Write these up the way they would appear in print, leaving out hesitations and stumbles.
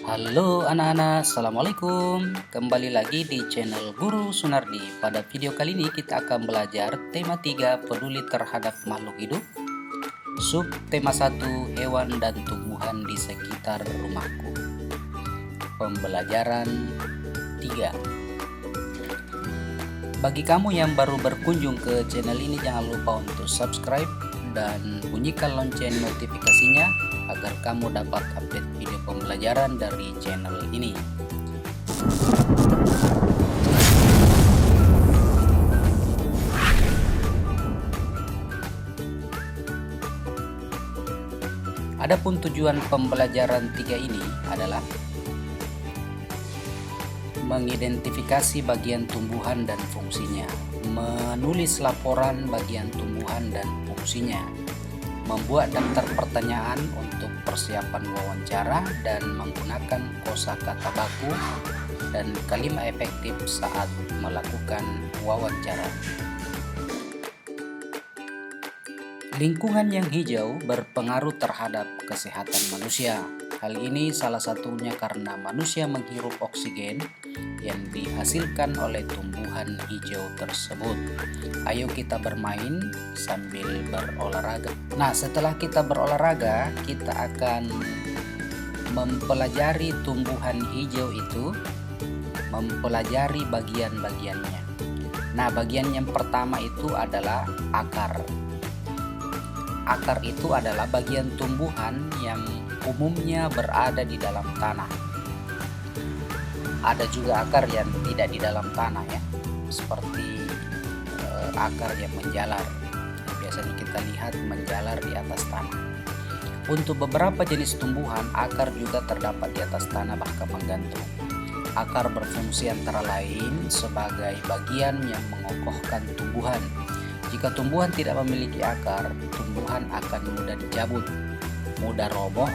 Halo anak-anak, Assalamualaikum. Kembali lagi di channel Guru Sunardi. Pada video kali ini kita akan belajar tema 3 peduli terhadap makhluk hidup. Sub tema 1 hewan dan tumbuhan di sekitar rumahku. Pembelajaran 3. Bagi kamu yang baru berkunjung ke channel ini, jangan lupa untuk subscribe dan bunyikan lonceng notifikasinya agar kamu dapat update video pembelajaran dari channel ini. Adapun tujuan pembelajaran 3 ini adalah mengidentifikasi bagian tumbuhan dan fungsinya, menulis laporan bagian tumbuhan dan fungsinya, membuat daftar pertanyaan untuk persiapan wawancara dan menggunakan kosakata baku dan kalimat efektif saat melakukan wawancara. Lingkungan yang hijau berpengaruh terhadap kesehatan manusia. Hal ini salah satunya karena manusia menghirup oksigen yang dihasilkan oleh tumbuhan hijau tersebut. Ayo kita bermain sambil berolahraga. Nah, setelah kita berolahraga, kita akan mempelajari tumbuhan hijau itu, mempelajari bagian-bagiannya. Nah, bagian yang pertama itu adalah akar. Akar itu adalah bagian tumbuhan yang umumnya berada di dalam tanah. Ada juga akar yang tidak di dalam tanah ya, seperti akar yang menjalar. Biasanya kita lihat menjalar di atas tanah. Untuk beberapa jenis tumbuhan, akar juga terdapat di atas tanah bahkan menggantung. Akar berfungsi antara lain sebagai bagian yang mengokohkan tumbuhan. Jika tumbuhan tidak memiliki akar, tumbuhan akan mudah dicabut, mudah roboh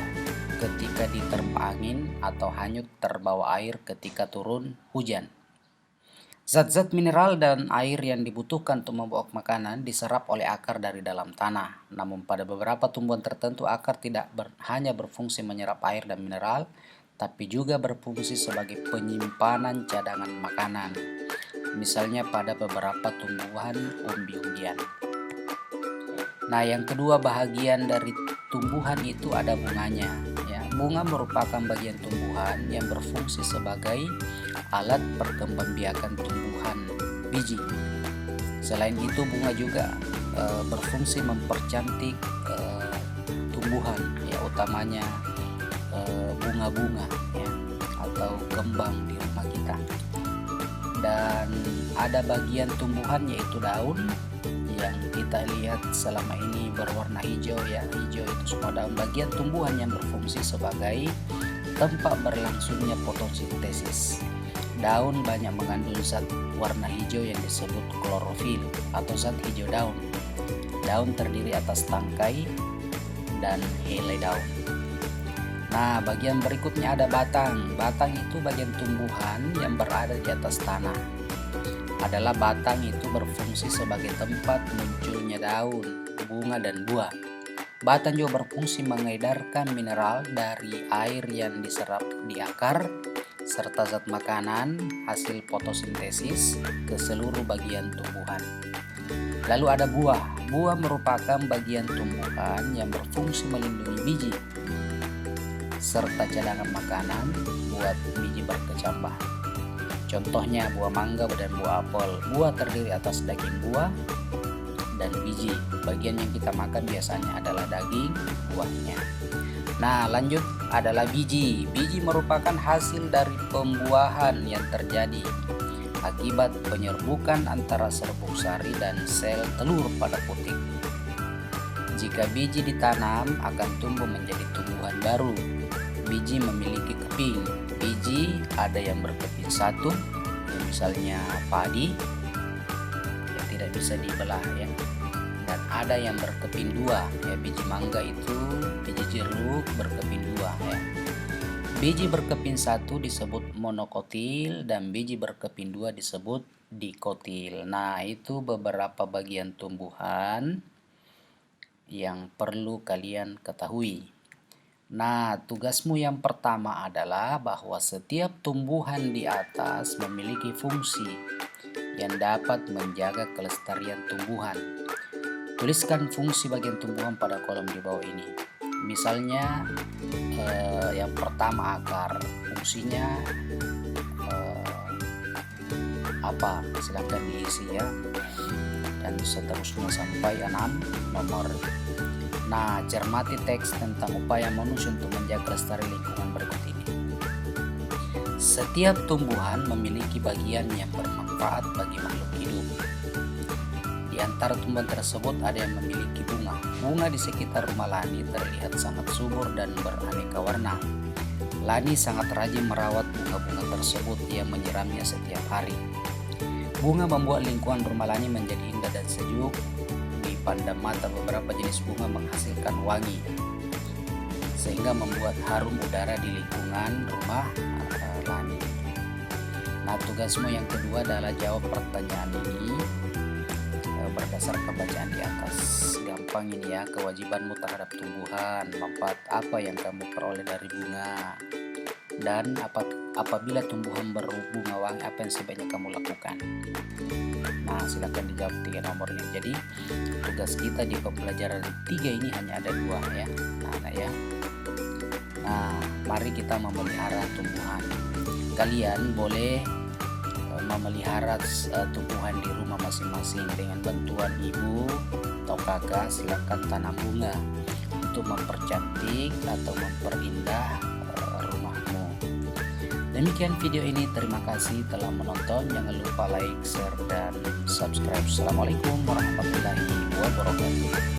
ketika diterpa angin atau hanyut terbawa air ketika turun hujan. Zat-zat mineral dan air yang dibutuhkan untuk membawa makanan diserap oleh akar dari dalam tanah. Namun pada beberapa tumbuhan tertentu akar tidak hanya berfungsi menyerap air dan mineral, tapi juga berfungsi sebagai penyimpanan cadangan makanan. Misalnya pada beberapa tumbuhan umbi-umbian. Nah, yang kedua bahagian dari tumbuhan itu ada bunganya. Ya, bunga merupakan bagian tumbuhan yang berfungsi sebagai alat perkembangbiakan tumbuhan biji. Selain itu, bunga juga berfungsi mempercantik tumbuhan, ya utamanya bunga-bunga ya, atau kembang di rumah kita. Dan ada bagian tumbuhan yaitu daun yang kita lihat selama ini berwarna hijau ya, hijau itu semua daun. Bagian tumbuhan yang berfungsi sebagai tempat berlangsungnya fotosintesis. Daun banyak mengandung zat warna hijau yang disebut klorofil atau zat hijau daun. Daun terdiri atas tangkai dan helai daun. Nah, bagian berikutnya ada batang. Batang itu bagian tumbuhan yang berada di atas tanah. Adalah batang itu berfungsi sebagai tempat munculnya daun, bunga, dan buah. Batang juga berfungsi mengedarkan mineral dari air yang diserap di akar, serta zat makanan hasil fotosintesis ke seluruh bagian tumbuhan. Lalu ada buah. Buah merupakan bagian tumbuhan yang berfungsi melindungi biji serta cadangan makanan buat biji berkecambah. Contohnya buah mangga dan buah apel. Buah terdiri atas daging buah dan biji. Bagian yang kita makan biasanya adalah daging buahnya. Nah, lanjut adalah biji. Biji merupakan hasil dari pembuahan yang terjadi akibat penyerbukan antara serbuk sari dan sel telur pada putik. Jika biji ditanam akan tumbuh menjadi tumbuhan baru. Biji memiliki keping. Biji ada yang berkeping satu, ya misalnya padi yang tidak bisa dibelah ya. Dan ada yang berkeping dua, ya biji mangga itu, biji jeruk berkeping dua ya. Biji berkeping satu disebut monokotil dan biji berkeping dua disebut dikotil. Nah, itu beberapa bagian tumbuhan yang perlu kalian ketahui. Nah, tugasmu yang pertama adalah bahwa setiap tumbuhan di atas memiliki fungsi yang dapat menjaga kelestarian tumbuhan. Tuliskan fungsi bagian tumbuhan pada kolom di bawah ini. Misalnya, yang pertama akar, fungsinya apa? Silahkan diisi ya. Dan seterusnya sampai 6 nomor. Nah, cermati teks tentang upaya manusia untuk menjaga kelestarian lingkungan berikut ini. Setiap tumbuhan memiliki bagian yang bermanfaat bagi makhluk hidup. Di antara tumbuhan tersebut ada yang memiliki bunga. Bunga di sekitar rumah Lani terlihat sangat subur dan beraneka warna. Lani sangat rajin merawat bunga-bunga tersebut, ia menyiramnya setiap hari. Bunga membuat lingkungan rumah Lani menjadi indah dan sejuk. Dipandang mata, beberapa jenis bunga menghasilkan wangi sehingga membuat harum udara di lingkungan rumah Lani. Nah, tugasmu yang kedua adalah jawab pertanyaan ini berdasarkan bacaan di atas. Gampang ini ya, kewajibanmu terhadap tumbuhan, manfaat apa yang kamu peroleh dari bunga, dan apabila tumbuhan berbunga wangi apa yang sebaiknya kamu lakukan. Nah, silakan dijawab 3 nomor ini. Jadi tugas kita di pembelajaran 3 ini hanya ada 2 ya, anak ya. Nah, mari kita memelihara tumbuhan. Kalian boleh memelihara tumbuhan di rumah masing-masing dengan bantuan ibu atau kakak. Silakan tanam bunga untuk mempercantik atau memperindah rumahmu. Demikian video ini, terima kasih telah menonton. Jangan lupa like, share, dan subscribe. Assalamualaikum warahmatullahi wabarakatuh.